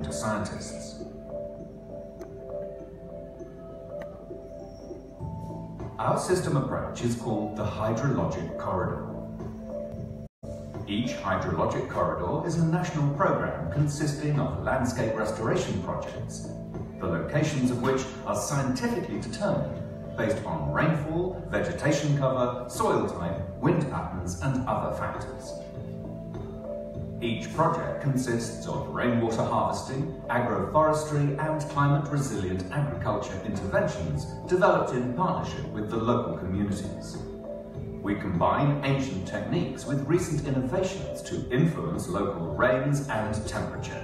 to scientists. Our system approach is called the hydrologic corridor. Each hydrologic corridor is a national program consisting of landscape restoration projects, the locations of which are scientifically determined based on rainfall, vegetation cover, soil type, wind patterns, and other factors. Each project consists of rainwater harvesting, agroforestry, and climate-resilient agriculture interventions developed in partnership with the local communities. We combine ancient techniques with recent innovations to influence local rains and temperature.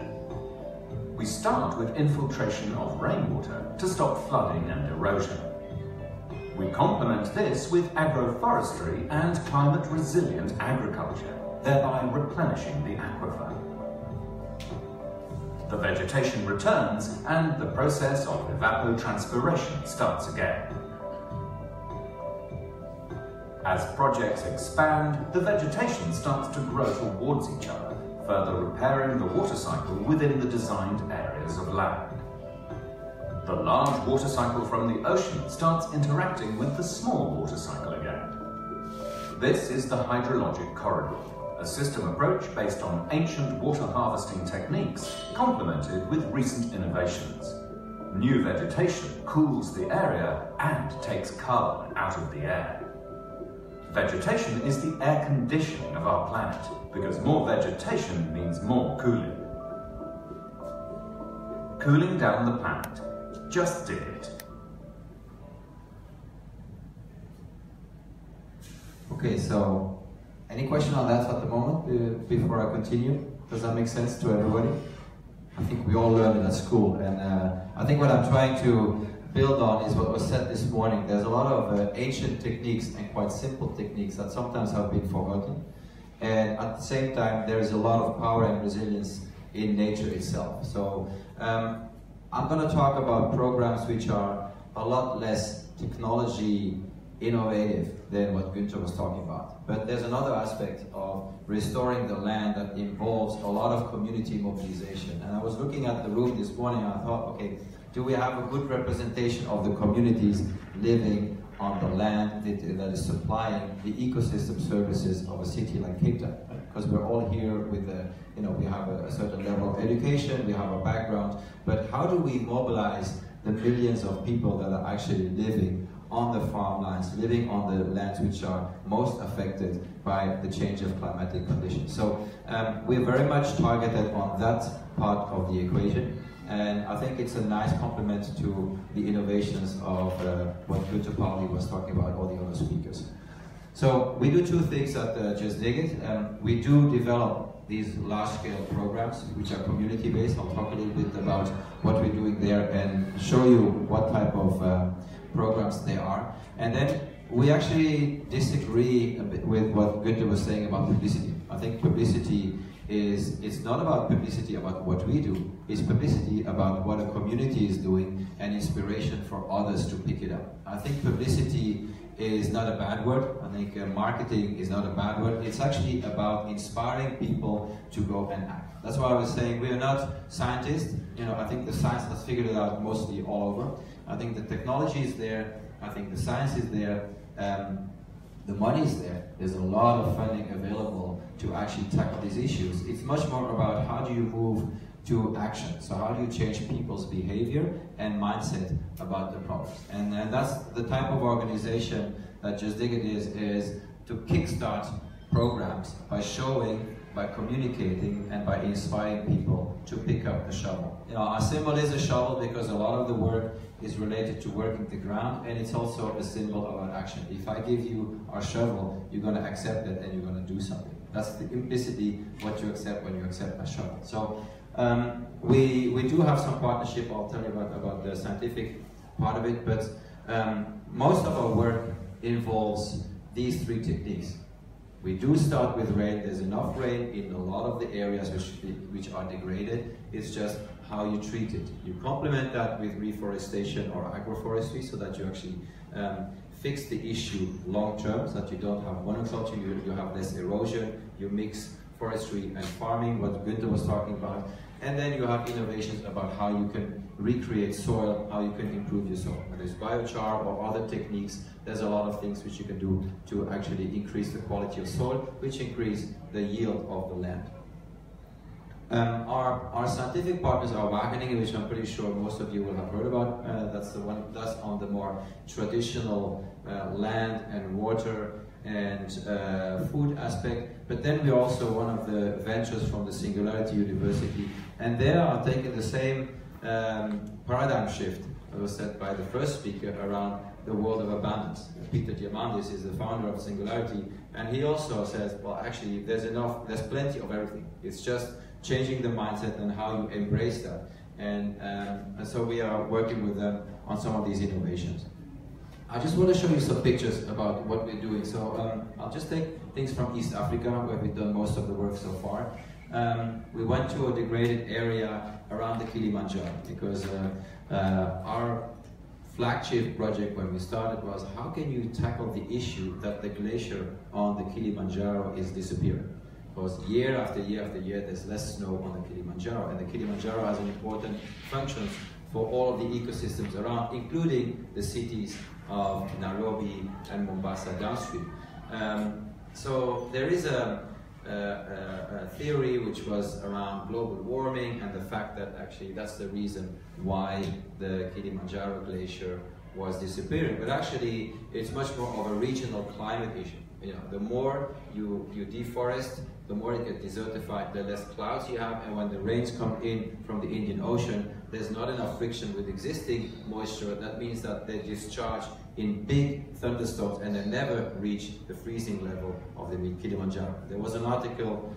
We start with infiltration of rainwater to stop flooding and erosion. We complement this with agroforestry and climate-resilient agriculture, thereby replenishing the aquifer. The vegetation returns and the process of evapotranspiration starts again. As projects expand, the vegetation starts to grow towards each other, further repairing the water cycle within the designed areas of land. The large water cycle from the ocean starts interacting with the small water cycle again. This is the hydrologic corridor, a system approach based on ancient water harvesting techniques complemented with recent innovations. New vegetation cools the area and takes carbon out of the air. Vegetation is the air conditioning of our planet, because more vegetation means more cooling. Cooling down the planet. Just dig it. Okay, so any question on that at the moment before I continue? Does that make sense to everybody? I think we all learned it at school, and I think what I'm trying to build on is what was said this morning. There's a lot of ancient techniques and quite simple techniques that sometimes have been forgotten, and at the same time there is a lot of power and resilience in nature itself. So I'm going to talk about programs which are a lot less technology innovative than what Günther was talking about. But there's another aspect of restoring the land that involves a lot of community mobilization. And I was looking at the room this morning and I thought, okay, do we have a good representation of the communities living on the land that is supplying the ecosystem services of a city like Cape Town? Because we're all here with we have a certain level of education, we have a background, but how do we mobilize the millions of people that are actually living on the farmlands, living on the lands which are most affected by the change of climatic conditions? So we're very much targeted on that part of the equation, and I think it's a nice complement to the innovations of what Günther Pauli was talking about, all the other speakers. So we do two things at Just Dig It. We do develop these large-scale programs which are community-based. I'll talk a little bit about what we're doing there and show you what type of programs they are. And then we actually disagree a bit with what Günther was saying about publicity. I think publicity it's not about publicity about what we do, it's publicity about what a community is doing and inspiration for others to pick it up. I think publicity is not a bad word. I think marketing is not a bad word. It's actually about inspiring people to go and act. That's why I was saying we are not scientists. I think the science has figured it out mostly all over. I think the technology is there. I think the science is there. The money is there. There's a lot of funding available to actually tackle these issues. It's much more about how do you move to action. So how do you change people's behavior and mindset about the problems? And that's the type of organization that Just Dig It is to kickstart programs by showing, by communicating, and by inspiring people to pick up the shovel. Our symbol is a shovel because a lot of the work is related to working the ground, and it's also a symbol of an action. If I give you our shovel, you're going to accept it and you're going to do something. That's implicitly what you accept when you accept a shovel. So we do have some partnership. I'll tell you about the scientific part of it, but most of our work involves these three techniques. We do start with rain. There's enough rain in a lot of the areas which are degraded. It's just how you treat it. You complement that with reforestation or agroforestry so that you actually fix the issue long term, so that you don't have monoculture, you have less erosion, you mix forestry and farming, what Günther was talking about, And then you have innovations about how you can recreate soil, how you can improve your soil. Whether it's biochar or other techniques, there's a lot of things which you can do to actually increase the quality of soil, which increase the yield of the land. Our scientific partners are Wageningen, which I'm pretty sure most of you will have heard about. That's the one that's on the more traditional land and water and food aspect. But then we're also one of the ventures from the Singularity University, and they are taking the same paradigm shift that was said by the first speaker around the world of abundance. Peter Diamandis is the founder of Singularity, and he also says, well, actually, there's plenty of everything. It's just changing the mindset and how you embrace that. And so we are working with them on some of these innovations. I just want to show you some pictures about what we're doing. So I'll just take things from East Africa, where we've done most of the work so far. We went to a degraded area around the Kilimanjaro, because our flagship project when we started was, how can you tackle the issue that the glacier on the Kilimanjaro is disappearing? Because year after year after year, there's less snow on the Kilimanjaro, and the Kilimanjaro has an important function for all of the ecosystems around, including the cities of Nairobi and Mombasa downstream. So there is a theory which was around global warming and the fact that actually that's the reason why the Kilimanjaro glacier was disappearing. But actually, it's much more of a regional climate issue. You know, the more you deforest, the more it gets desertified, the less clouds you have, and when the rains come in from the Indian Ocean, there's not enough friction with existing moisture. That means that they discharge in big thunderstorms and they never reach the freezing level of the Kilimanjaro. There was an article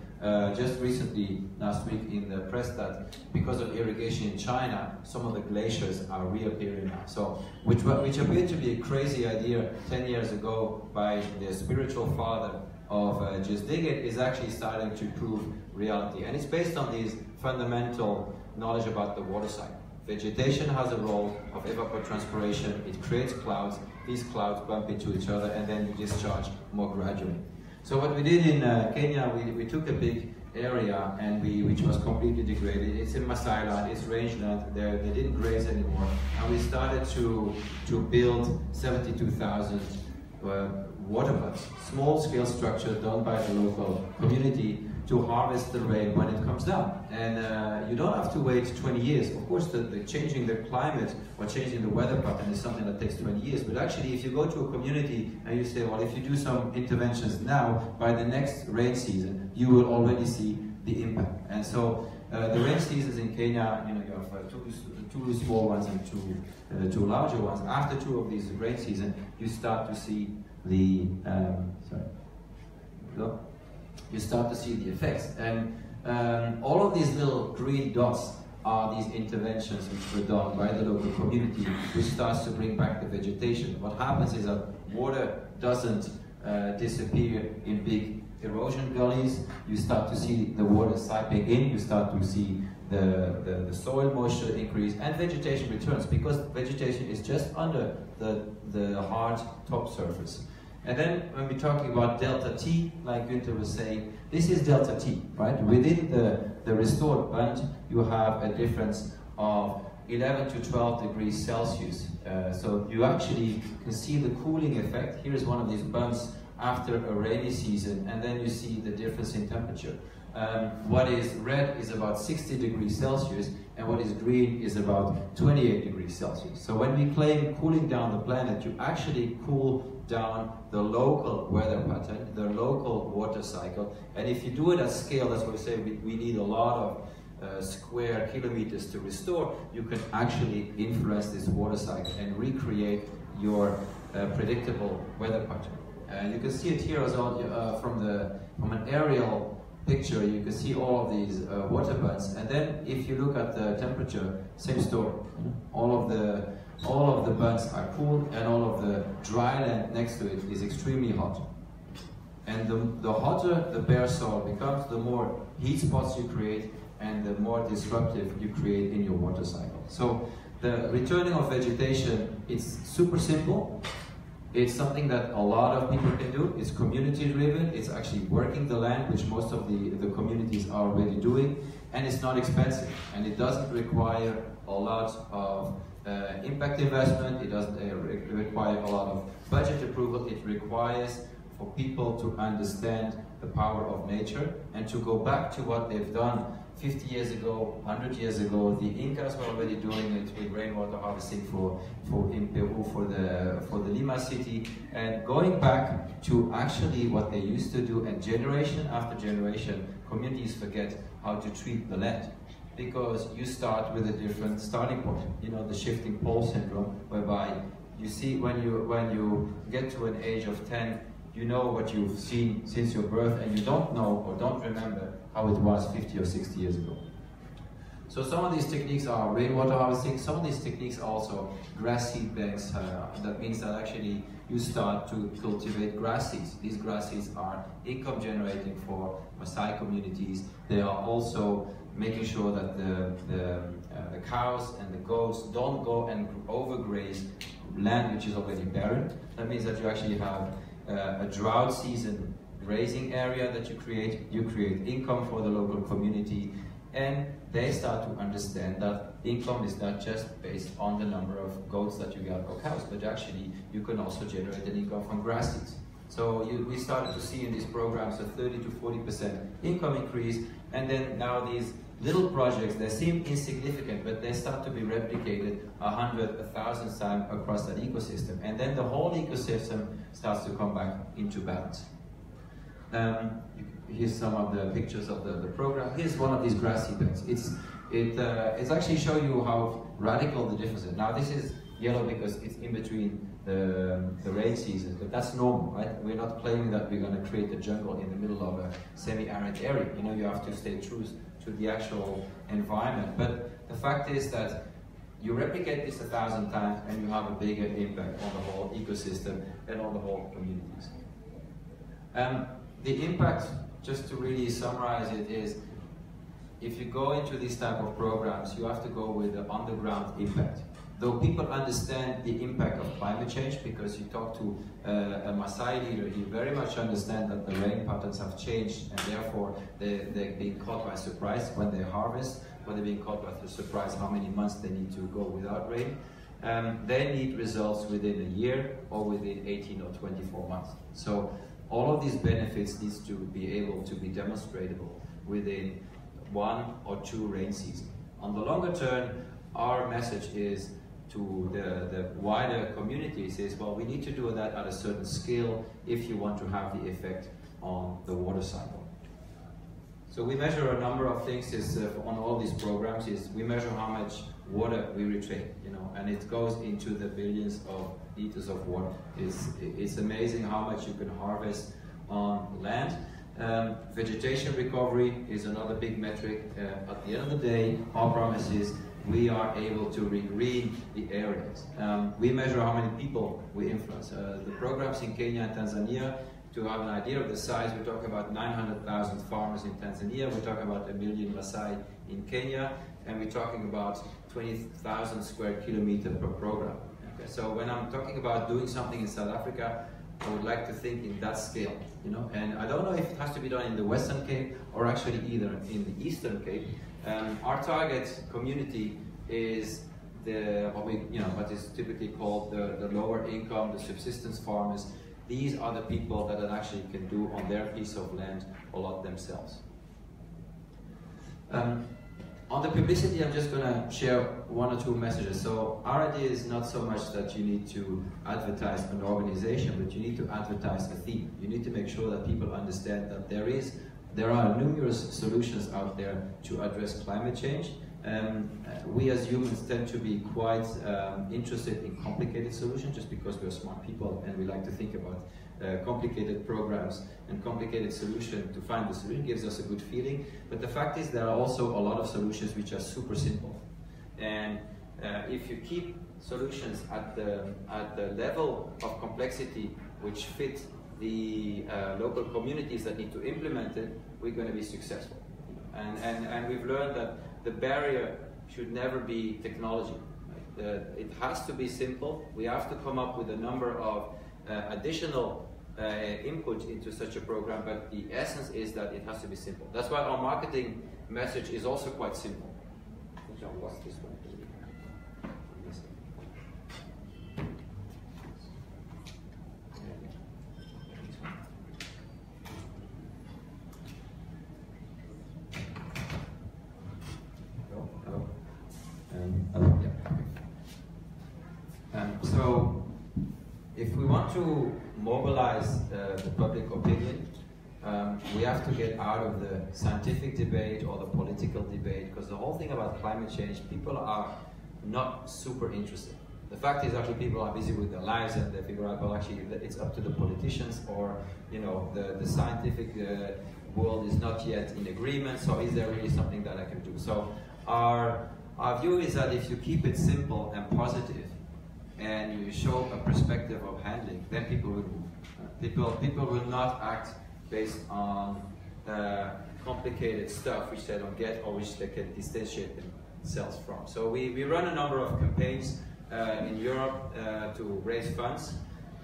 just recently, last week, in the press that because of irrigation in China, some of the glaciers are reappearing now. So, which appeared to be a crazy idea 10 years ago by the spiritual father of Just Dig It, is actually starting to prove reality. And it's based on these fundamental knowledge about the water cycle. Vegetation has a role of evapotranspiration. It creates clouds. These clouds bump into each other and then you discharge more gradually. So what we did in Kenya, we took a big area and which was completely degraded. It's in Masai land, it's rangeland. They didn't graze anymore. And we started to build 72,000 water butts, small-scale structure done by the local community to harvest the rain when it comes down. And you don't have to wait 20 years. Of course, changing the climate or changing the weather pattern is something that takes 20 years. But actually, if you go to a community and you say, well, if you do some interventions now, by the next rain season, you will already see the impact. And so the rain seasons in Kenya, you know, you have two small ones and two larger ones. After two of these rain seasons, you start to see the you start to see the effects. And all of these little green dots are these interventions which were done by the local community, which starts to bring back the vegetation. What happens is that water doesn't disappear in big erosion gullies. You start to see the water seeping in, you start to see the soil moisture increase, and vegetation returns, because vegetation is just under the hard top surface. And then when we're talking about delta T, like Günther was saying, this is delta T, right? Within the restored bund, you have a difference of 11 to 12 degrees Celsius. So you actually can see the cooling effect. Here's one of these bunds after a rainy season, and then you see the difference in temperature. What is red is about 60 degrees Celsius, and what is green is about 28 degrees Celsius. So when we claim cooling down the planet, you actually cool down the local weather pattern, the local water cycle. And if you do it at scale, that's why we say we need a lot of square kilometers to restore. You can actually influence this water cycle and recreate your predictable weather pattern. You can see it here as well from an aerial picture. You can see all of these water buds, and then if you look at the temperature, same story. All of the buds are cool, and all of the dry land next to it is extremely hot. And the hotter the bare soil becomes, the more heat spots you create, and the more disruptive you create in your water cycle. So the returning of vegetation, it's super simple. It's something that a lot of people can do. It's community driven. It's actually working the land, which most of the communities are already doing. and it's not expensive, and it doesn't require a lot of impact investment, it doesn't require a lot of budget approval. It requires for people to understand the power of nature and to go back to what they've done 50 years ago, 100 years ago. The Incas were already doing it with rainwater harvesting in Peru for the Lima city, and going back to actually what they used to do, and generation after generation, communities forget how to treat the land. Because you start with a different starting point. You know, the shifting pole syndrome, whereby you see when you get to an age of 10, you know what you've seen since your birth, and you don't know or don't remember how it was 50 or 60 years ago. So some of these techniques are rainwater harvesting, some of these techniques are also grass seed banks. That means that actually you start to cultivate grass seeds. These grass seeds are income generating for Maasai communities. They are also making sure that the cows and the goats don't go and overgraze land which is already barren. That means that you actually have a drought season grazing area that you create income for the local community, and they start to understand that income is not just based on the number of goats that you get or cows, but actually you can also generate an income from grass seeds. So we started to see in these programs a 30 to 40% income increase, and then now these little projects, they seem insignificant, but they start to be replicated 100, 1,000 times across that ecosystem, and then the whole ecosystem starts to come back into balance. Here's some of the pictures of the program. Here's one of these grass seed banks. It's actually show you how radical the difference is. Now this is yellow because it's in between the rain season, but that's normal, right? We're not claiming that we're going to create a jungle in the middle of a semi-arid area. You know, you have to stay true to the actual environment. But the fact is that you replicate this 1,000 times and you have a bigger impact on the whole ecosystem and on the whole communities. The impact, just to really summarize it, is if you go into these type of programs, you have to go with the on-the-ground impact. Though people understand the impact of climate change, because you talk to a Maasai leader, he very much understands that the rain patterns have changed, and therefore they're being caught by surprise when they harvest, or they're being caught by surprise how many months they need to go without rain. They need results within a year or within 18 or 24 months. So all of these benefits needs to be able to be demonstrable within 1 or 2 rain seasons. On the longer term, our message is to the wider communities is, well, we need to do that at a certain scale if you want to have the effect on the water cycle. So we measure a number of things on all these programs. We measure how much water we retain, you know, and it goes into the billions of liters of water. It's amazing how much you can harvest on land. Vegetation recovery is another big metric. At the end of the day, our promise is we are able to regreen the areas. We measure how many people we influence. The programs in Kenya and Tanzania, to have an idea of the size, we're talking about 900,000 farmers in Tanzania, we're talking about 1 million Maasai in Kenya, and we're talking about 20,000 square kilometers per program. Okay, so when I'm talking about doing something in South Africa, I would like to think in that scale, you know. And I don't know if it has to be done in the Western Cape or actually either in the Eastern Cape. Our target community is what is typically called the lower income, the subsistence farmers. These are the people that actually can do on their piece of land a lot themselves. On the publicity, I'm just going to share 1 or 2 messages. So our idea is not so much that you need to advertise an organization, but you need to advertise a theme. You need to make sure that people understand that there are numerous solutions out there to address climate change. We as humans tend to be quite interested in complicated solutions just because we're smart people and we like to think about complicated programs and complicated solutions. To find the solution gives us a good feeling, but the fact is there are also a lot of solutions which are super simple. And if you keep solutions at the level of complexity which fit the local communities that need to implement it, we're going to be successful. And we've learned that the barrier should never be technology. Right? It has to be simple. We have to come up with a number of additional input into such a program, but the essence is that it has to be simple. That's why our marketing message is also quite simple. What's this one? So, if we want to mobilize the public opinion, we have to get out of the scientific debate or the political debate, because the whole thing about climate change, people are not super interested. The fact is actually people are busy with their lives and they figure out, well, actually it's up to the politicians, or the scientific world is not yet in agreement, so is there really something that I can do? So our view is that if you keep it simple and positive, and you show a perspective of handling, then people will move. People will not act based on complicated stuff which they don't get or which they can distantiate themselves from. So we run a number of campaigns in Europe to raise funds,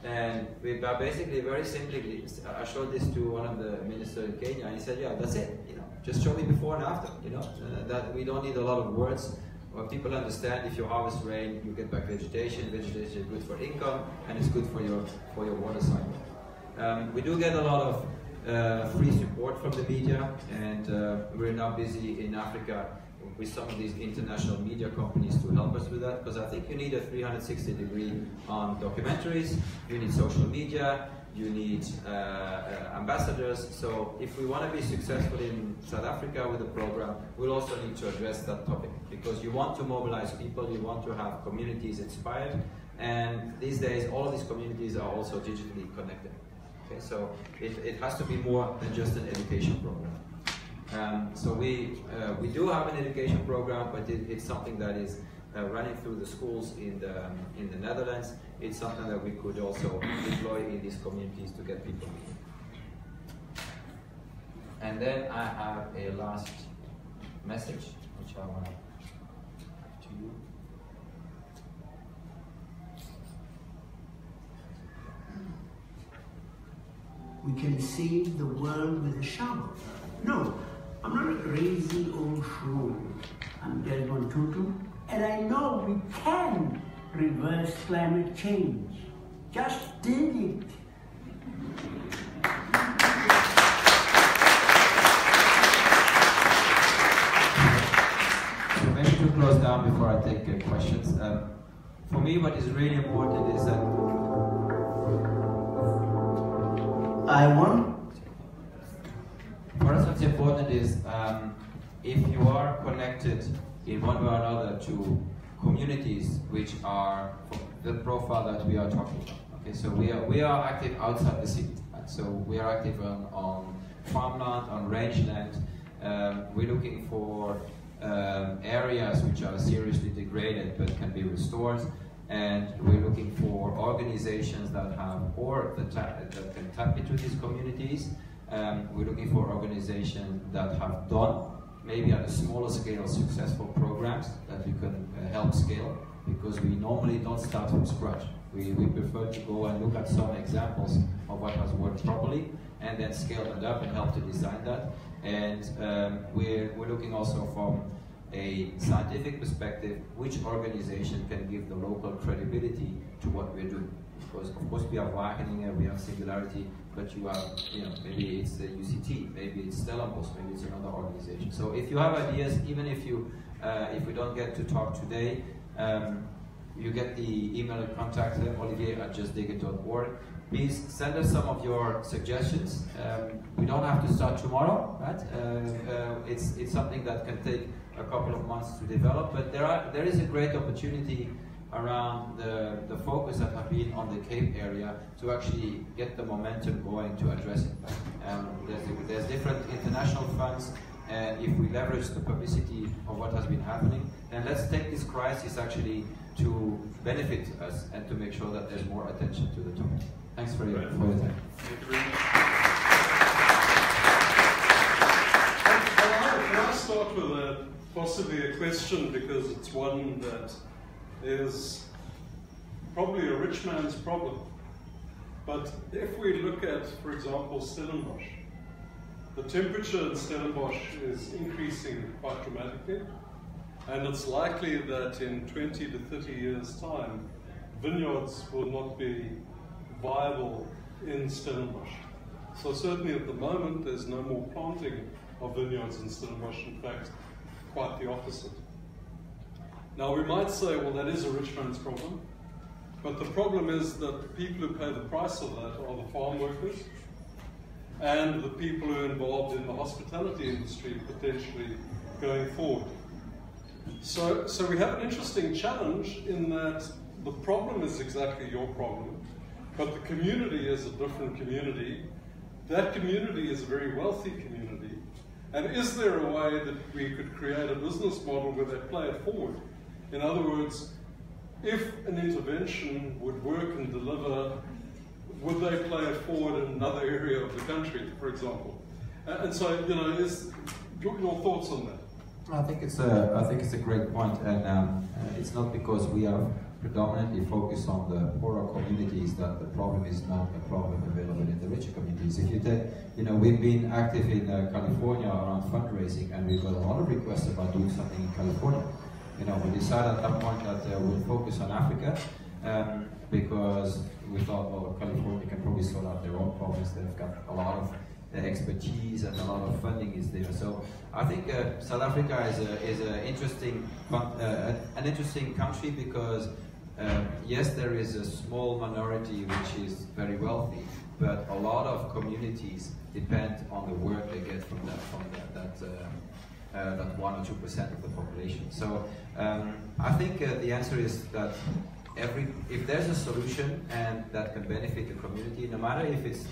and we basically very simply, I showed this to one of the ministers in Kenya, and he said, yeah, that's it, just show me before and after, that we don't need a lot of words. Well, people understand if you harvest rain, you get back vegetation. Vegetation is good for income, and it's good for your water cycle. We do get a lot of free support from the media, and we're now busy in Africa with some of these international media companies to help us with that, because I think you need a 360 degree on documentaries, you need social media, you need ambassadors. So if we want to be successful in South Africa with the program, we'll also need to address that topic, because you want to mobilize people, you want to have communities inspired, and these days all of these communities are also digitally connected. Okay, so it has to be more than just an education program. So we do have an education program, but it's something that is running through the schools in the Netherlands. It's something that we could also deploy in these communities to get people moving. And then I have a last message, which I want to give to you. We can save the world with a shovel. No, I'm not a crazy old shrew. I'm Desmond Tutu, and I know we can reverse climate change. Just did it. So maybe to close down before I take questions. For me, what is really important is that For us, what's important is if you are connected in one way or another to communities which are the profile that we are talking about. Okay, so we are active outside the city. Right? So we are active on farmland, on rangeland. We're looking for areas which are seriously degraded but can be restored. And we're looking for organizations that have, or that can tap into these communities. We're looking for organizations that have done, maybe at a smaller scale, successful programs that we can help scale, because we normally don't start from scratch. We prefer to go and look at some examples of what has worked properly, and then scale that up and help to design that. And we're looking also from a scientific perspective, which organization can give the local credibility to what we're doing. Because of course we have Wageningen, we have Singularity, but you have, maybe it's the UCT, maybe it's Stellenbosch, maybe it's another organization. So if you have ideas, even if we don't get to talk today, you get the email contact, olivier@justdigit.org. Please send us some of your suggestions. We don't have to start tomorrow, right? It's something that can take a couple of months to develop, but there is a great opportunity around the focus that have been on the Cape area to actually get the momentum going to address it. There's different international funds, and if we leverage the publicity of what has been happening, then let's take this crisis actually to benefit us and to make sure that there's more attention to the topic. Thanks for your time. Can I start with possibly a question, because it's one that is probably a rich man's problem. But if we look at, for example, Stellenbosch, the temperature in Stellenbosch is increasing quite dramatically, and it's likely that in 20 to 30 years' time, vineyards will not be viable in Stellenbosch. So certainly at the moment, there's no more planting of vineyards in Stellenbosch. In fact, quite the opposite. Now we might say, well, that is a rich man's problem, but the problem is that the people who pay the price of that are the farm workers and the people who are involved in the hospitality industry potentially going forward. So we have an interesting challenge in that the problem is exactly your problem, but the community is a different community. That community is a very wealthy community. And is there a way that we could create a business model where they play it forward? In other words, if an intervention would work and deliver, would they play it forward in another area of the country, for example? And so, you know, your thoughts on that? I think it's a great point, and it's not because we are predominantly focused on the poorer communities that the problem is not a problem available in the richer communities. If you take, you know, we've been active in California around fundraising, and we've got a lot of requests about doing something in California. You know, we decided at that point that we'll focus on Africa because we thought, well, California can probably sort out their own problems. They've got a lot of expertise and a lot of funding is there. So I think South Africa is an interesting country because yes, there is a small minority which is very wealthy, but a lot of communities depend on the work they get from that 1 or 2% of the population. So I think the answer is that if there's a solution and that can benefit the community, no matter if it's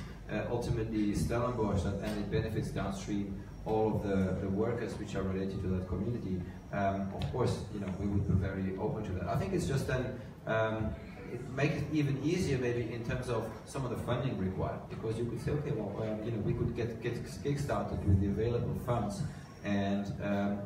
ultimately Stellenbosch and it benefits downstream all of the workers which are related to that community, of course, you know, we would be very open to that. I think it's just then it makes it even easier maybe in terms of some of the funding required, because you could say, okay, well, you know, we could get kick-started with the available funds, and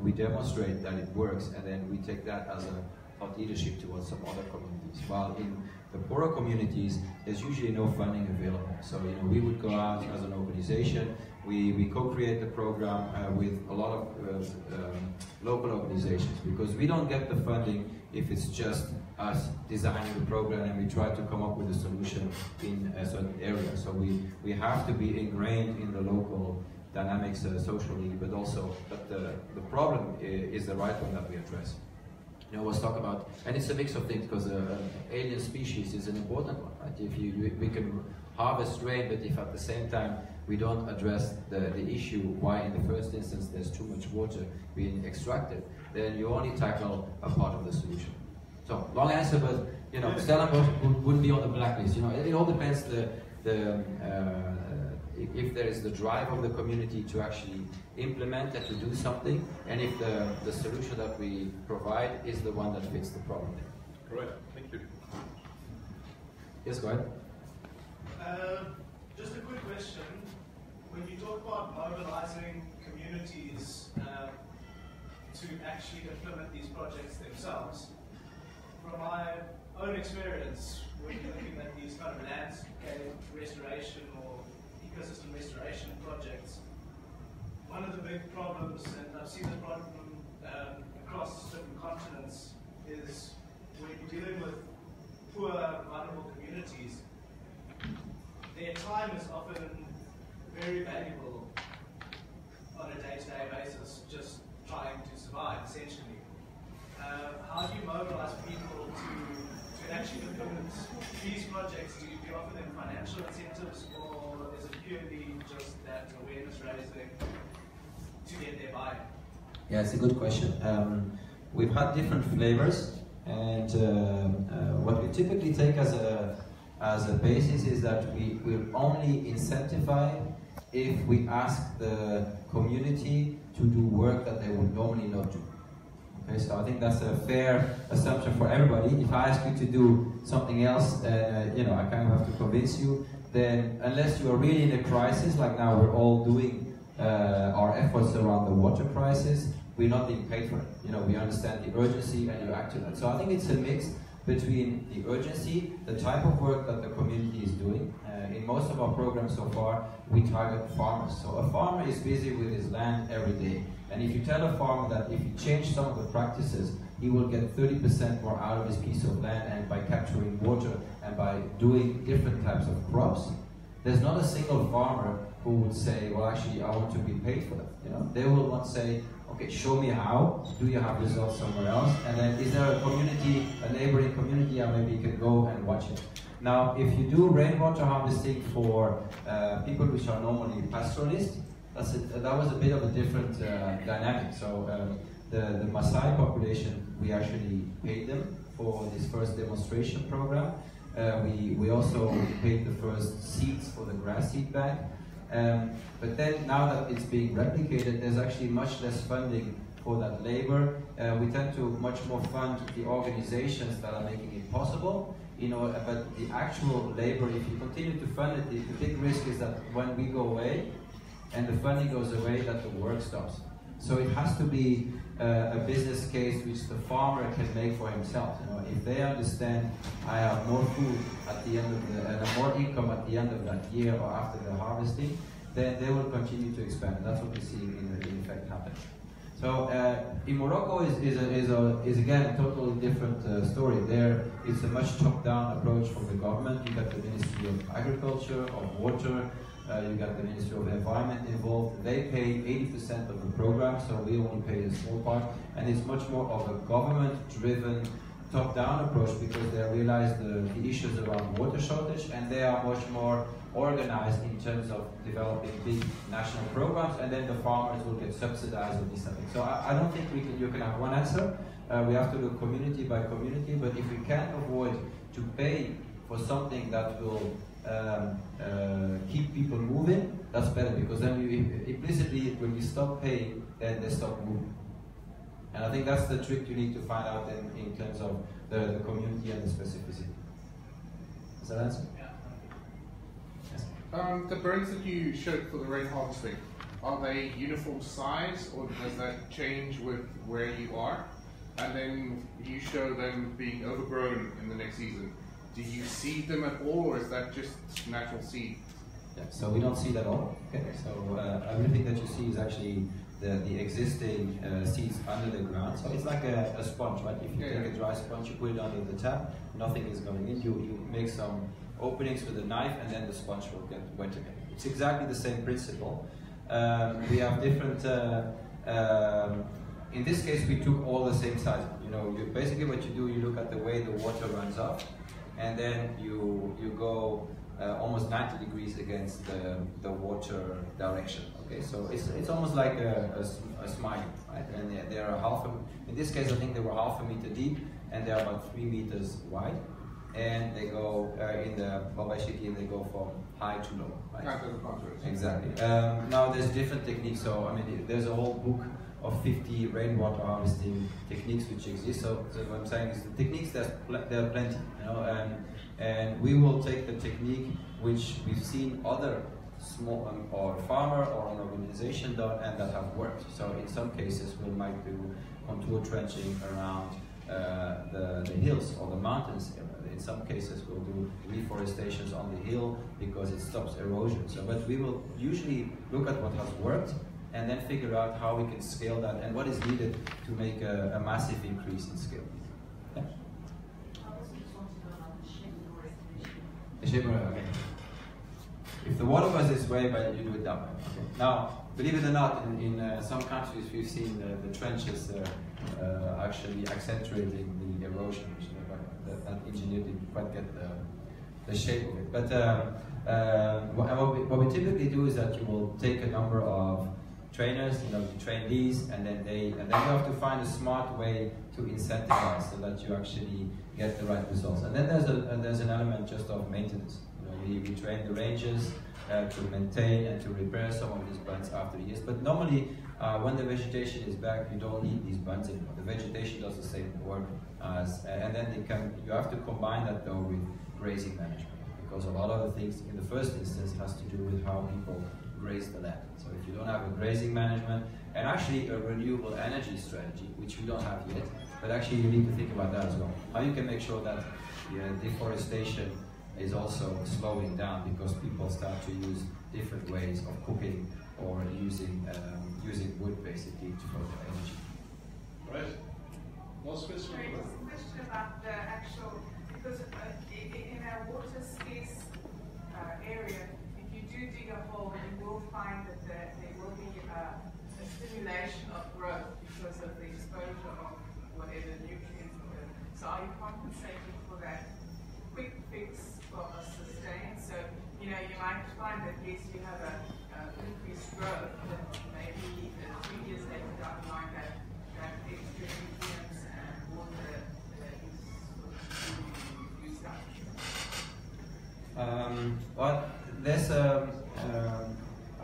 we demonstrate that it works, and then we take that as a thought leadership towards some other communities. While in the poorer communities, there's usually no funding available. So, you know, we would go out as an organization, we co-create the program with a lot of local organizations, because we don't get the funding if it's just us designing the program and we try to come up with a solution in a certain area. So we have to be ingrained in the local dynamics socially, but also that the problem is the right one that we address. You know, let's talk about, and it's a mix of things, because alien species is an important one, right? If we can harvest rain, but if at the same time we don't address the issue why in the first instance there's too much water being extracted, then you only tackle a part of the solution. So, long answer, but you know, Stellenbosch wouldn't be on the blacklist. You know, it all depends if there is the drive of the community to actually implement and to do something, and if the solution that we provide is the one that fits the problem. Great, thank you. Yes, go ahead. Just a quick question. When you talk about mobilizing communities to actually implement these projects themselves, from my own experience, when you're looking at these kind of landscape restoration or ecosystem restoration projects, one of the big problems, and I've seen the problem across different continents, is when you're dealing with poor, vulnerable communities, their time is often very valuable on a day-to-day basis, just trying to survive, essentially. How do you mobilize people to actually implement these projects? Do you offer them financial incentives, or is it purely just that awareness raising to get their buy-in? Yeah, it's a good question. We've had different flavors, and what we typically take as a basis is that we will only incentivize if we ask the community to do work that they would normally not do. Okay, so I think that's a fair assumption for everybody. If I ask you to do something else, you know, I kind of have to convince you. Then, unless you are really in a crisis, like now we're all doing our efforts around the water crisis, we're not being paid for it. You know, we understand the urgency and you act on it. So I think it's a mix, between the urgency, the type of work that the community is doing. In most of our programs so far, we target farmers. So a farmer is busy with his land every day. And if you tell a farmer that if you change some of the practices, he will get 30% more out of his piece of land, and by capturing water and by doing different types of crops, there's not a single farmer who would say, well, actually, I want to be paid for that. You know, they will want to say, okay, show me how. Do you have results somewhere else? And then, is there a community, a neighboring community, and maybe you can go and watch it. Now, if you do rainwater harvesting for people which are normally pastoralists, that was a bit of a different dynamic. So the Maasai population, we actually paid them for this first demonstration program. We also paid the first seeds for the grass seed bank. But then, now that it's being replicated, there's actually much less funding for that labor. We tend to much more fund the organizations that are making it possible. You know, but the actual labor, if you continue to fund it, the big risk is that when we go away and the funding goes away, that the work stops. So it has to be a business case which the farmer can make for himself. You know, if they understand, I have more food at the end of and more income at the end of that year or after the harvesting, then they will continue to expand. That's what we see in effect happen. So in Morocco is again a totally different story. There it's a much top-down approach from the government. You got the Ministry of Agriculture, of Water, you got the Ministry of Environment involved. They pay 80% of the program, so we only pay a small part. And it's much more of a government-driven top-down approach because they realize the issues around water shortage, and they are much more organized in terms of developing big national programs, and then the farmers will get subsidized or this and that. So I don't think you can have one answer. We have to look community by community, but if we can avoid to pay for something that will keep people moving, that's better, because then implicitly when we stop paying, then they stop moving. And I think that's the trick you need to find out in terms of the community and the specificity. Does that answer? The birds that you showed for the rain harvesting, are they uniform size, or does that change with where you are? And then you show them being overgrown in the next season. Do you seed them at all, or is that just natural seed? Yeah, so we don't seed at all. Okay. So everything that you see is actually the existing seeds under the ground. So it's like a sponge, right? If you take a dry sponge, you put it under the tap, nothing is going in. You make some openings with a knife, and then the sponge will get wet again. It's exactly the same principle. We have different. In this case, we took all the same size. You know, basically what you do, you look at the way the water runs off, and then you go almost 90 degrees against the water direction. Okay, so it's almost like a smile, right? And they are in this case, I think they were half a meter deep, and they are about 3 meters wide. And they go in the Babashiki, and they go from high to low. Right? Exactly. Now there's different techniques. So I mean, there's a whole book of 50 rainwater harvesting techniques which exist. So what I'm saying is the techniques there are plenty. You know, and we will take the technique which we've seen other small or farmer or an organization done and that have worked. So in some cases we might do contour trenching around the hills or the mountains. In some cases we'll do reforestations on the hill because it stops erosion. So, but we will usually look at what has worked and then figure out how we can scale that and what is needed to make a massive increase in scale. Yeah? Okay. If the water was this way, but you do it that way. Okay. Now, believe it or not, in some countries we've seen the trenches actually accentuating the erosion, which that engineer didn't quite get the shape of it. But what we typically do is that you will take a number of trainers, you know, trainees, and then you have to find a smart way to incentivize so that you actually get the right results. And then there's an element just of maintenance. You know, we train the rangers to maintain and to repair some of these bunds after years. But normally, when the vegetation is back, you don't need these bunds anymore. The vegetation does the same work and then you have to combine that though with grazing management, because a lot of the things in the first instance has to do with how people graze the land. So if you don't have a grazing management and actually a renewable energy strategy, which we don't have yet, but actually you need to think about that as well. How you can make sure that deforestation is also slowing down because people start to use different ways of cooking or using wood basically for the energy. Right. Last question. Sorry, just a question about the actual, because in a water scarce area, if you do dig a hole, you will find that there will be a stimulation of growth because of the exposure of whatever nutrients. So are you compensating for that quick fix for a sustain? So, you know, you might find that yes, you have a increased growth, but maybe 3 years later down the line that extra nutrients and water is used up. Well, there's I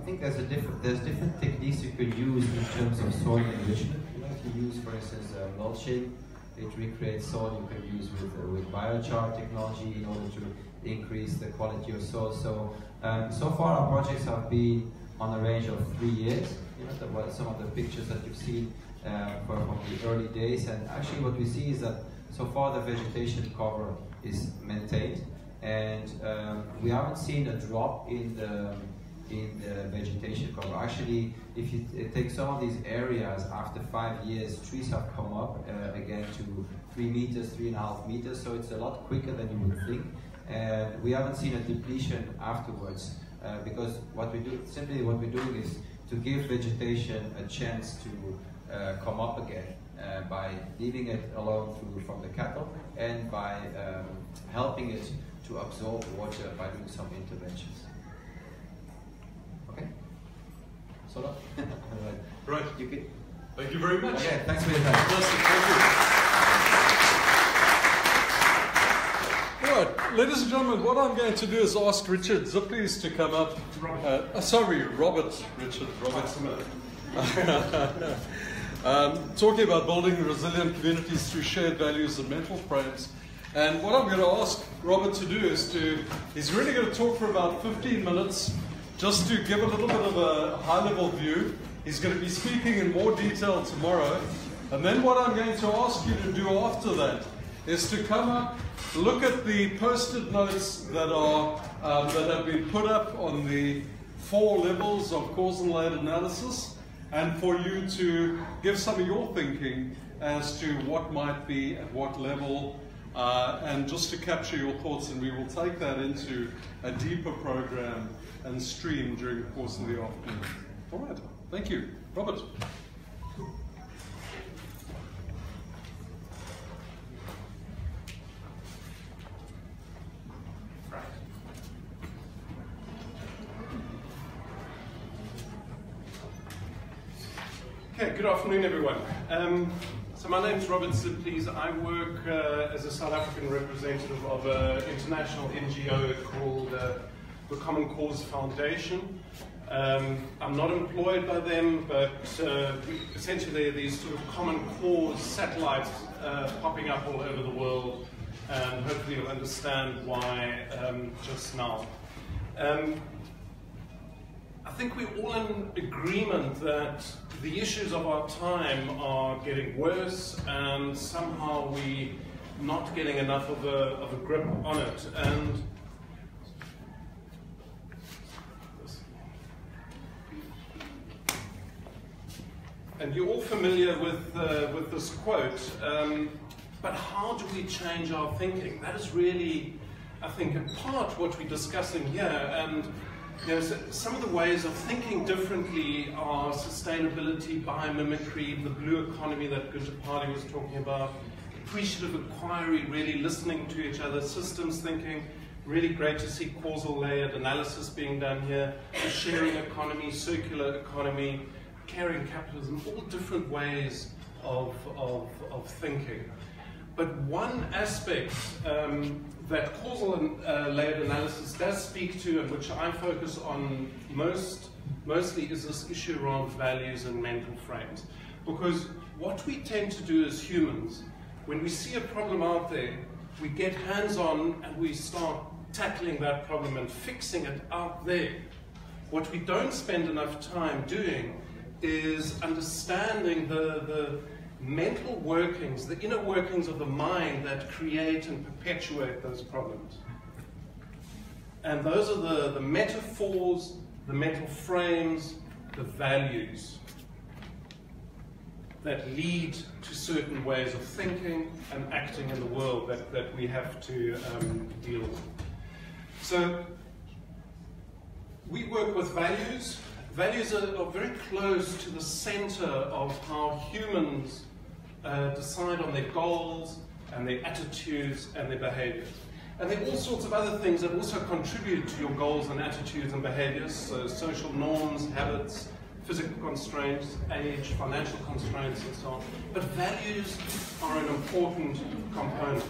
think there's different techniques you could use in terms of soil enrichment. You know, if you use, for instance, mulching, it recreates soil. You can use with biochar technology in order to increase the quality of soil. So so far our projects have been on a range of 3 years. You know, some of the pictures that you've seen from the early days, and actually what we see is that so far the vegetation cover is maintained, and we haven't seen a drop in the vegetation cover. Actually, if you take some of these areas, after 5 years, trees have come up again to 3 meters, 3.5 meters, so it's a lot quicker than you would think. And we haven't seen a depletion afterwards, because what we're doing is to give vegetation a chance to come up again by leaving it alone from the cattle, and by helping it to absorb water by doing some interventions. Okay? So Right. You can. Thank you very much. Okay, thanks for your time. Fantastic, thank you. All right, ladies and gentlemen, what I'm going to do is ask Richard Ziplies to come up. Robert Smith. Talking about building resilient communities through shared values and mental frames. And what I'm going to ask Robert to do is he's really going to talk for about 15 minutes, just to give a little bit of a high-level view. He's going to be speaking in more detail tomorrow. And then what I'm going to ask you to do after that is to come up, look at the post-it notes that have been put up on the 4 levels of cause and layered analysis, and for you to give some of your thinking as to what might be at what level, and just to capture your thoughts, and we will take that into a deeper program and stream during the course of the afternoon. All right, thank you. Robert. Okay, good afternoon everyone. So my name is Robert Ziplies. I work as a South African representative of an international NGO called the Common Cause Foundation. I'm not employed by them, but essentially there are these sort of common cause satellites popping up all over the world, and hopefully you'll understand why just now. I think we're all in agreement that the issues of our time are getting worse, and somehow we're not getting enough of a grip on it. And you're all familiar with this quote, but how do we change our thinking? That is really, I think, in part what we're discussing here. And you know, some of the ways of thinking differently are sustainability, biomimicry, the blue economy that Gujapati was talking about, appreciative inquiry, really listening to each other, systems thinking. Really great to see causal layered analysis being done here, the sharing economy, circular economy, caring capitalism, all different ways of thinking. But one aspect that causal layered analysis does speak to, and which I focus on mostly, is this issue around values and mental frames. Because what we tend to do as humans, when we see a problem out there, we get hands-on and we start tackling that problem and fixing it out there. What we don't spend enough time doing is understanding the mental workings, the inner workings of the mind that create and perpetuate those problems. And those are the metaphors, the mental frames, the values that lead to certain ways of thinking and acting in the world that we have to deal with. So we work with values. Values are very close to the center of how humans decide on their goals and their attitudes and their behaviors. And there are all sorts of other things that also contribute to your goals and attitudes and behaviors, so social norms, habits, physical constraints, age, financial constraints, and so on. But values are an important component.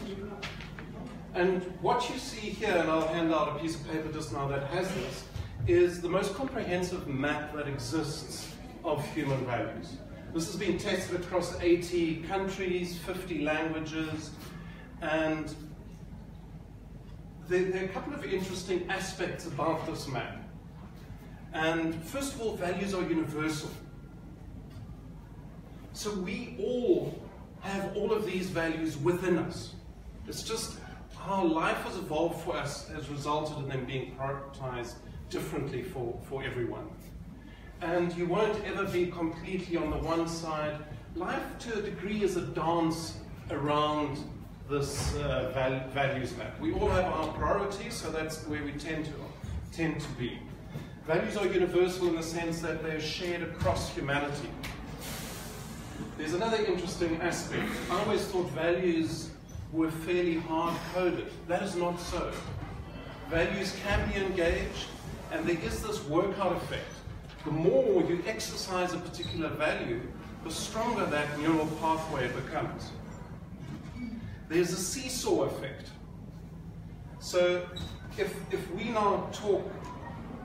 And what you see here, and I'll hand out a piece of paper just now that has this, is the most comprehensive map that exists of human values. This has been tested across 80 countries, 50 languages, and there are a couple of interesting aspects about this map. And first of all, values are universal. So we all have all of these values within us. It's just how life has evolved for us has resulted in them being prioritized differently for everyone. And you won't ever be completely on the one side. Life, to a degree, is a dance around this values map. We all have our priorities, so that's where we tend to be. Values are universal in the sense that they're shared across humanity. There's another interesting aspect. I always thought values were fairly hard-coded. That is not so. Values can be engaged, and there is this workout effect. The more you exercise a particular value, the stronger that neural pathway becomes. There's a seesaw effect. So if we now talk,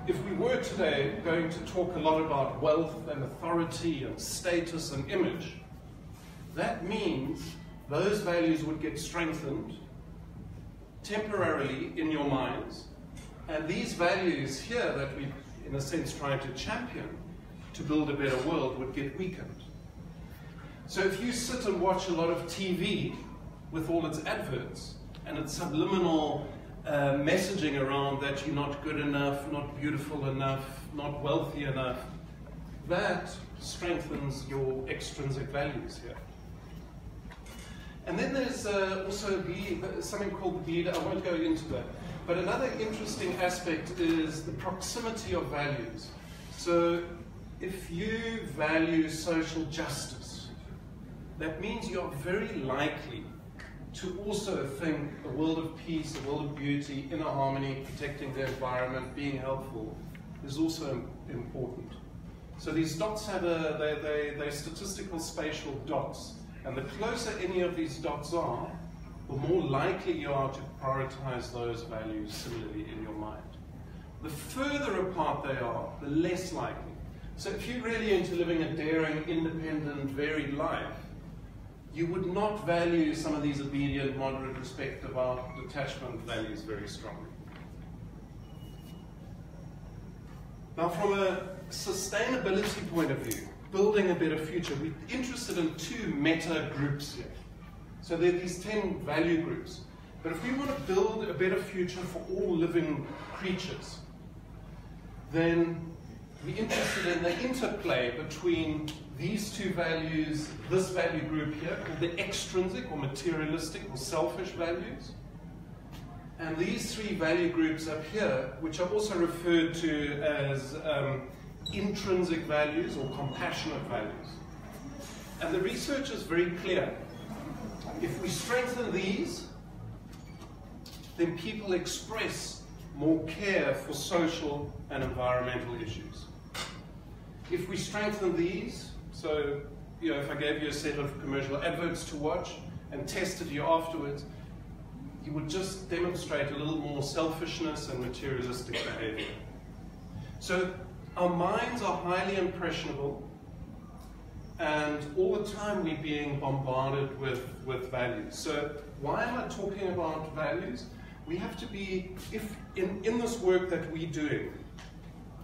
if we were today going to talk a lot about wealth and authority and status and image, that means those values would get strengthened temporarily in your minds, and these values here that we, in a sense, trying to champion to build a better world would get weakened. So if you sit and watch a lot of TV with all its adverts and its subliminal messaging around that you're not good enough, not beautiful enough, not wealthy enough, that strengthens your extrinsic values here. And then there's also something called the bleed. I won't go into that. But another interesting aspect is the proximity of values. So if you value social justice, that means you are very likely to also think a world of peace, a world of beauty, inner harmony, protecting the environment, being helpful, is also important. So these dots have they're statistical spatial dots. And the closer any of these dots are, the more likely you are to prioritize those values similarly in your mind. The further apart they are, the less likely. So if you're really into living a daring, independent, varied life, you would not value some of these obedient, moderate, respective, detachment values very strongly. Now, from a sustainability point of view, building a better future, we're interested in two meta groups here. So there are these 10 value groups. But if we want to build a better future for all living creatures, then we're interested in the interplay between these two values, this value group here, called the extrinsic or materialistic or selfish values, and these three value groups up here, which are also referred to as intrinsic values or compassionate values. And the research is very clear. If we strengthen these, then people express more care for social and environmental issues. If we strengthen these, so if I gave you a set of commercial adverts to watch and tested you afterwards, you would just demonstrate a little more selfishness and materialistic behavior. So our minds are highly impressionable, and all the time we're being bombarded with values. So why am I talking about values? We have to be, if in this work that we're doing,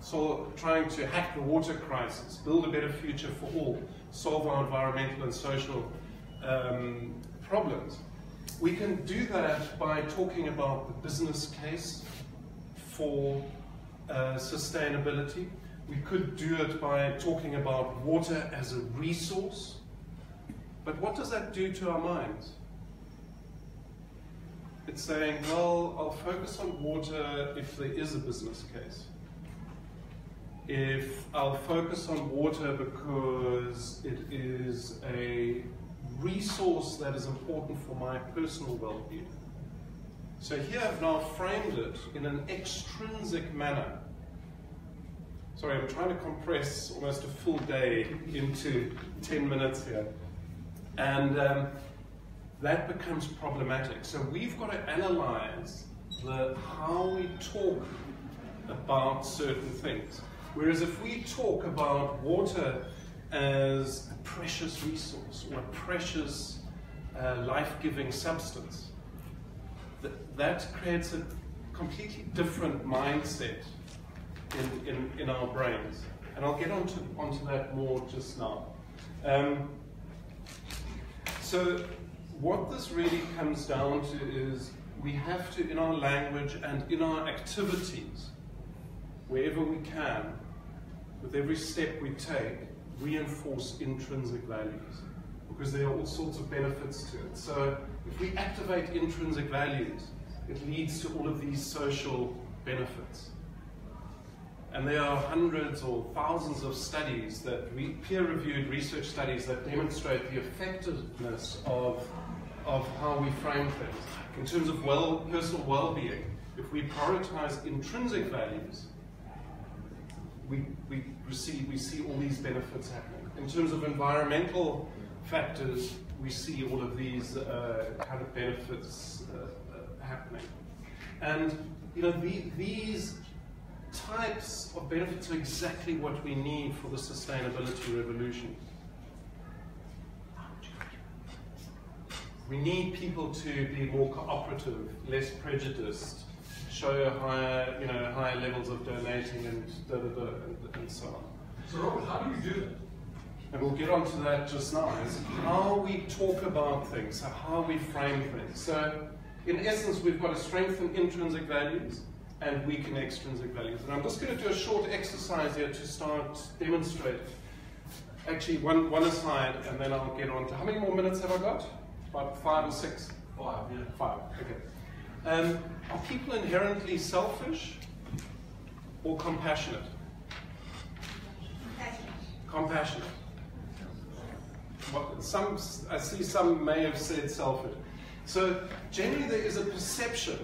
So trying to hack the water crisis, build a better future for all, solve our environmental and social problems. We can do that by talking about the business case for sustainability. We could do it by talking about water as a resource. But what does that do to our minds? It's saying, well, I'll focus on water if there is a business case. If I'll focus on water because it is a resource that is important for my personal well-being. So here I've now framed it in an extrinsic manner. Sorry, I'm trying to compress almost a full day into 10 minutes here. And that becomes problematic. So we've got to analyze how we talk about certain things. Whereas if we talk about water as a precious resource or a precious life-giving substance, that creates a completely different mindset in our brains. And I'll get onto that more just now. So what this really comes down to is we have to, in our language and in our activities, wherever we can, with every step we take, reinforce intrinsic values, because there are all sorts of benefits to it. So if we activate intrinsic values, it leads to all of these social benefits. And there are hundreds or thousands of studies, peer-reviewed research studies, that demonstrate the effectiveness of how we frame things. In terms of personal well-being, if we prioritize intrinsic values, we see all these benefits happening. In terms of environmental factors, we see all of these kind of benefits happening. And these types of benefits are exactly what we need for the sustainability revolution. We need people to be more cooperative, less prejudiced, show higher levels of donating and so on. So Robert, how do you do that? And we'll get onto that just now, is how we talk about things, so how we frame things. So in essence, we've got to strengthen intrinsic values and weaken extrinsic values. And I'm just going to do a short exercise here to start demonstrating. Actually, one aside, and then I'll get on to, how many more minutes have I got? About 5 or 6? 5, yeah. 5, okay. Are people inherently selfish or compassionate? Compassionate. I see some may have said selfish. So generally there is a perception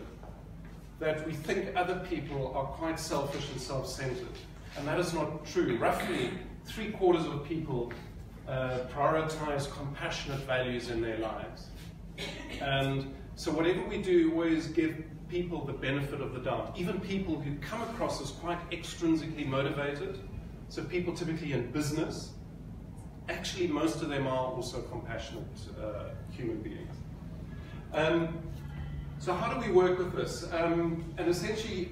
that we think other people are quite selfish and self-centered. And that is not true. Roughly 3/4 of people prioritize compassionate values in their lives. And so whatever we do, always give people the benefit of the doubt. Even people who come across as quite extrinsically motivated, so people typically in business, actually most of them are also compassionate human beings. So how do we work with this? And essentially,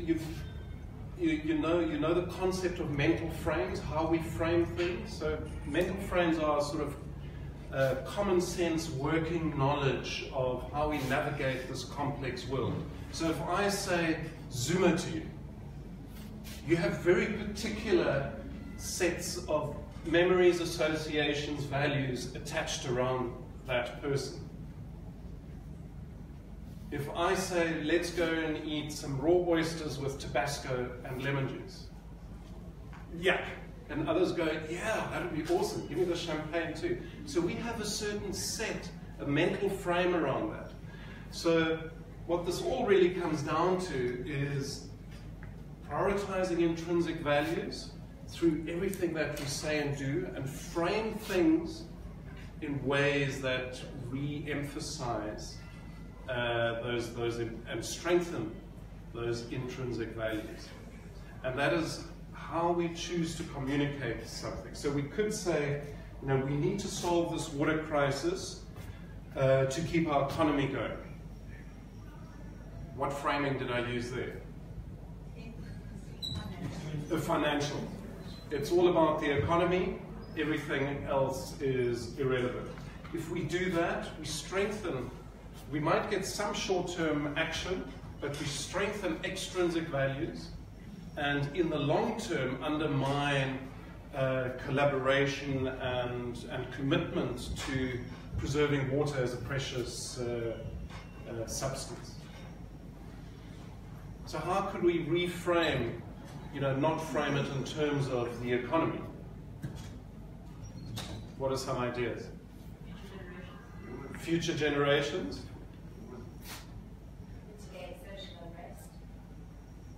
you know the concept of mental frames, how we frame things. So mental frames are sort of common sense working knowledge of how we navigate this complex world. So if I say Zuma to you, you have very particular sets of memories, associations, values attached around that person. If I say, let's go and eat some raw oysters with Tabasco and lemon juice, yuck. And others go, yeah, that would be awesome. Give me the champagne too. So we have a certain set, a mental frame around that. So what this all really comes down to is prioritizing intrinsic values through everything that we say and do, and frame things in ways that re-emphasize those and strengthen those intrinsic values. And that is how we choose to communicate something. So we could say, we need to solve this water crisis to keep our economy going. What framing did I use there? The financial. It's all about the economy. Everything else is irrelevant. If we do that, we strengthen. We might get some short-term action, but we strengthen extrinsic values, and in the long term undermine collaboration and commitment to preserving water as a precious substance. So how could we reframe, not frame it in terms of the economy? What are some ideas? Future generations.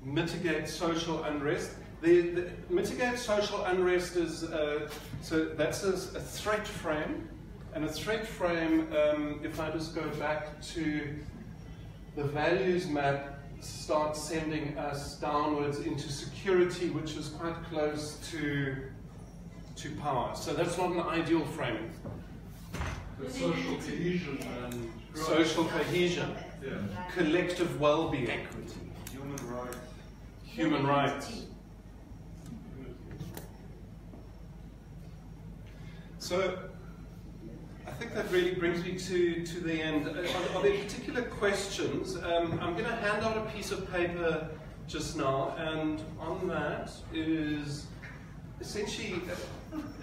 Mitigate social unrest. Mitigate social unrest is, so that's a threat frame. And a threat frame, if I just go back to the values map, starts sending us downwards into security, which is quite close to power. So that's not an ideal framing. The social cohesion and social cohesion, collective well-being, equity, human rights. Human rights. So I think that really brings me to the end. Are there particular questions? I'm going to hand out a piece of paper just now, and on that is essentially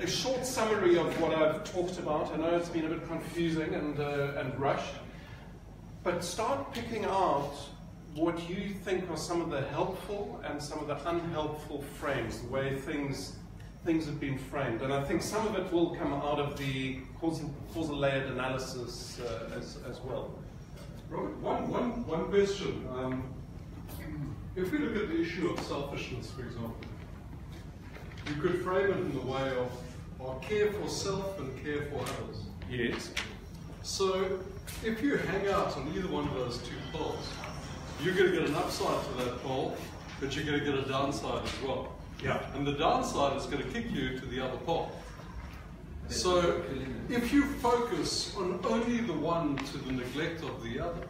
a short summary of what I've talked about. I know it's been a bit confusing and rushed, but start picking out what you think are some of the helpful and some of the unhelpful frames, the way things have been framed. And I think some of it will come out of the causal layered analysis as well. Robert, one question. If we look at the issue of selfishness, for example, you could frame it in the way of care for self and care for others. Yes. So if you hang out on either one of those two poles, you're going to get an upside to that pole, but you're going to get a downside as well. Yeah. And the downside is going to kick you to the other pole. So if you focus on only the one to the neglect of the other,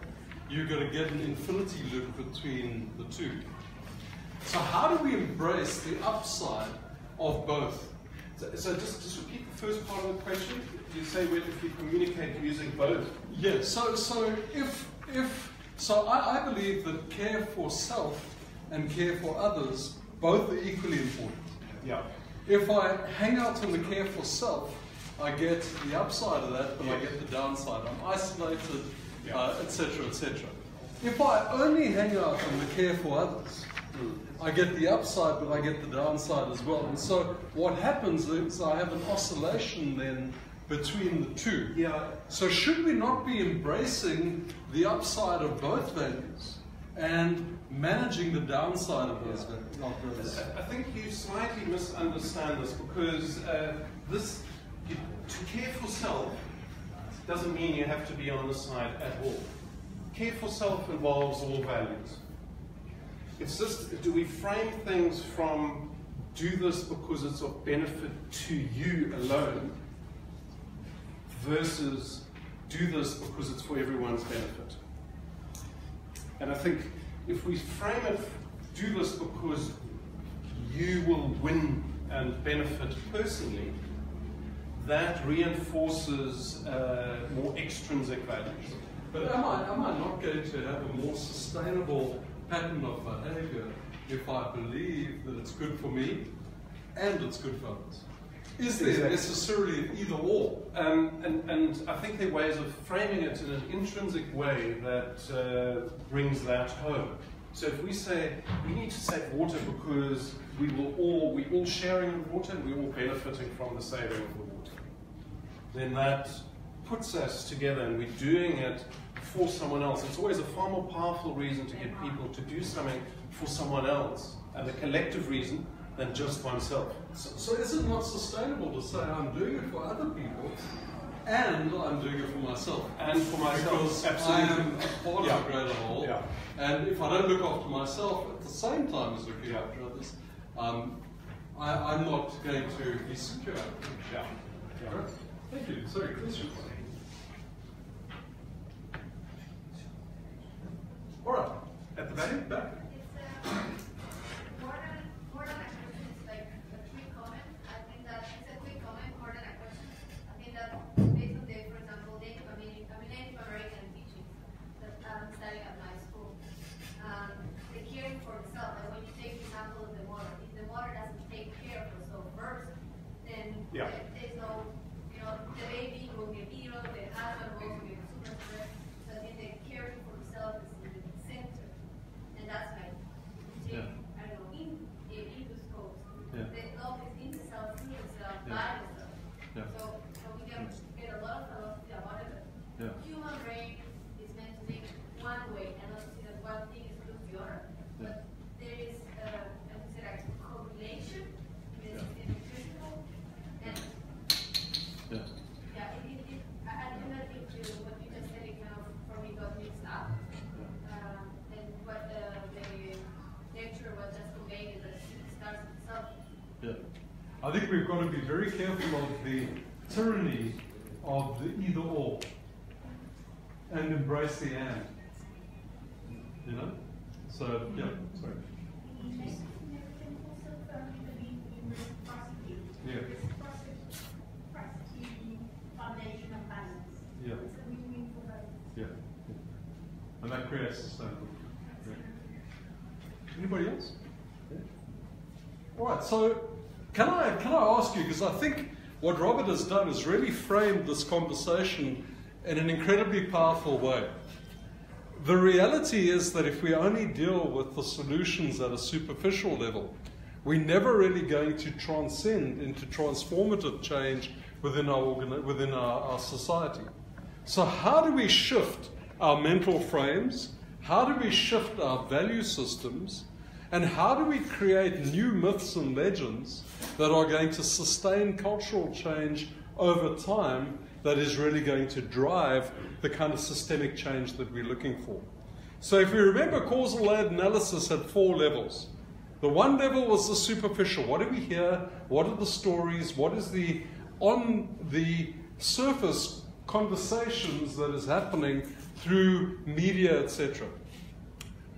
you're going to get an infinity loop between the two. So how do we embrace the upside of both? So just repeat the first part of the question. You say if we communicate using both. Yes. So I believe that care for self and care for others both are equally important. Yeah. If I hang out on the care for self, I get the upside of that, but I get the downside. I'm isolated, etc., etc. If I only hang out on the care for others, I get the upside, but I get the downside as well. And so what happens is I have an oscillation then between the two. Yeah. So should we not be embracing the upside of both values and managing the downside of those values? I think you slightly misunderstand this, because to care for self doesn't mean you have to be on the side at all. Care for self involves all values. It's just, do we frame things from do this because it's of benefit to you alone versus do this because it's for everyone's benefit? And I think if we frame it, do this because you will win and benefit personally, that reinforces more extrinsic values. But am I not going to have a more sustainable pattern of behavior if I believe that it's good for me and it's good for others? Is there necessarily an either or? And I think there are ways of framing it in an intrinsic way that brings that home. So if we say we need to save water because we're all sharing the water and we're all benefiting from the saving of the water, then that puts us together and we're doing it for someone else. It's always a far more powerful reason to get people to do something for someone else and a collective reason than just oneself. So is it not sustainable to say I'm doing it for other people and I'm doing it for myself? And for myself, because absolutely. I am a part of the greater whole. Yeah. And if I don't look after myself at the same time as looking after others, I'm not going to be secure. Yeah. Right. Thank you. Sorry, questions? All right. At the back? More I think we've got to be very careful of the tyranny of the either or and embrace the and. You know? So, yeah, sorry. Yeah. Yeah. Yeah. And that creates sustainable. Yeah. Anybody else? Yeah. All right, so can I ask you, because I think what Robert has done is really framed this conversation in an incredibly powerful way. The reality is that if we only deal with the solutions at a superficial level, we're never really going to transcend into transformative change within our society. So how do we shift our mental frames? How do we shift our value systems? And how do we create new myths and legends that are going to sustain cultural change over time that is really going to drive the kind of systemic change that we're looking for? So if we remember, causal analysis had 4 levels. The one level was the superficial. What do we hear? What are the stories? What is the on the surface conversations that is happening through media, etc.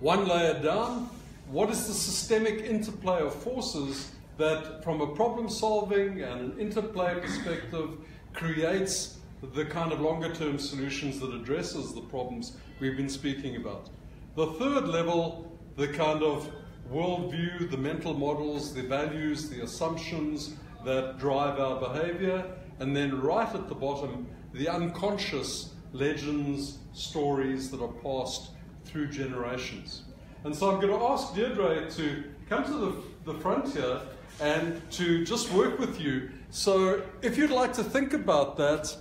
One layer down, what is the systemic interplay of forces that from a problem solving and an interplay perspective creates the kind of longer term solutions that addresses the problems we've been speaking about. The third level, the kind of worldview, the mental models, the values, the assumptions that drive our behavior, and then right at the bottom, the unconscious legends, stories that are passed through generations. And so I'm going to ask Deirdre to come to the front here and to just work with you. So if you'd like to think about that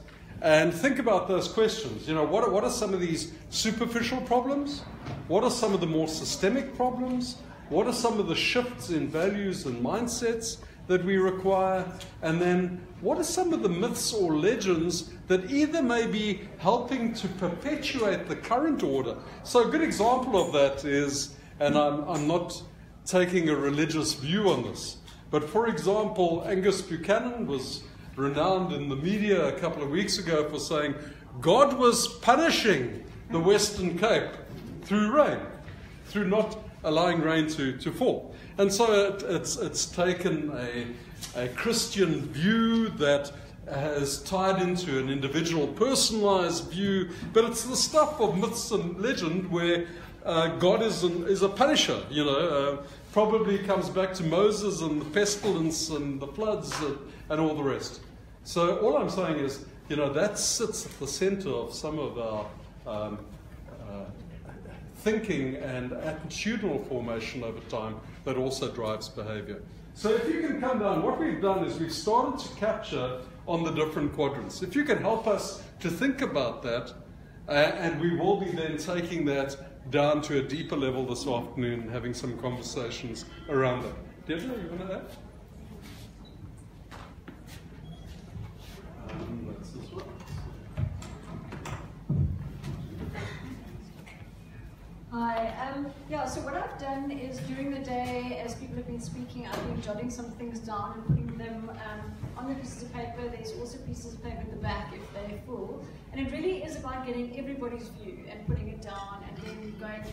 and think about those questions, you know, what are some of these superficial problems? What are some of the more systemic problems? What are some of the shifts in values and mindsets that we require? And then what are some of the myths or legends that either may be helping to perpetuate the current order? So a good example of that is, and I'm not taking a religious view on this, but for example, Angus Buchanan was renowned in the media a couple of weeks ago for saying God was punishing the Western Cape through rain, through not allowing rain to fall. And so it's taken a Christian view that has tied into an individual personalized view, but it's the stuff of myths and legend where God is a punisher, you know, probably comes back to Moses and the pestilence and the floods and all the rest. So all I'm saying is, you know, that sits at the center of some of our thinking and attitudinal formation over time that also drives behavior. So if you can come down, what we've done is we've started to capture on the different quadrants. If you can help us to think about that, and we will be then taking that down to a deeper level this afternoon and having some conversations around that. Deirdre, you want to add? That's this one. Hi. Yeah, so what I've done is during the day, as people have been speaking, I've been jotting some things down and putting them on the pieces of paper. There's also pieces of paper at the back if they're full. And it really is about getting everybody's view and putting it down and then going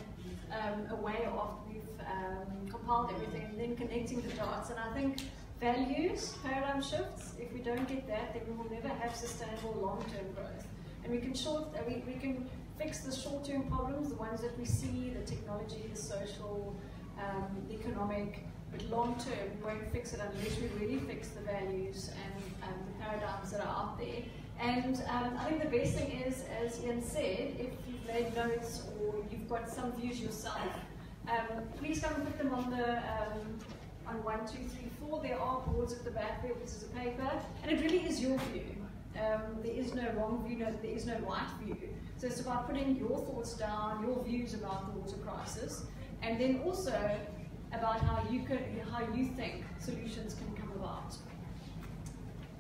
away after we've compiled everything and then connecting the dots. And I think values, paradigm shifts, if we don't get that, then we will never have sustainable long-term growth. And we can fix the short-term problems, the ones that we see, the technology, the social, the economic, but long-term we won't fix it unless we really fix the values and the paradigms that are out there. And I think the best thing is, as Ian said, if you've made notes or you've got some views yourself, please come and put them on the on 1, 2, 3, 4. There are boards at the back there, pieces of paper, and it really is your view. There is no wrong view, there is no right view. So it's about putting your thoughts down, your views about the water crisis, and then also about how you think solutions can come about.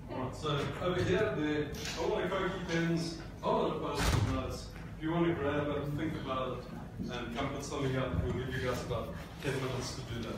Yeah. Right, so over here, there are a lot of Koki pens, a lot of post-it notes. If you want to grab it, think about it, and come put something up, we'll give you guys about 10 minutes to do that.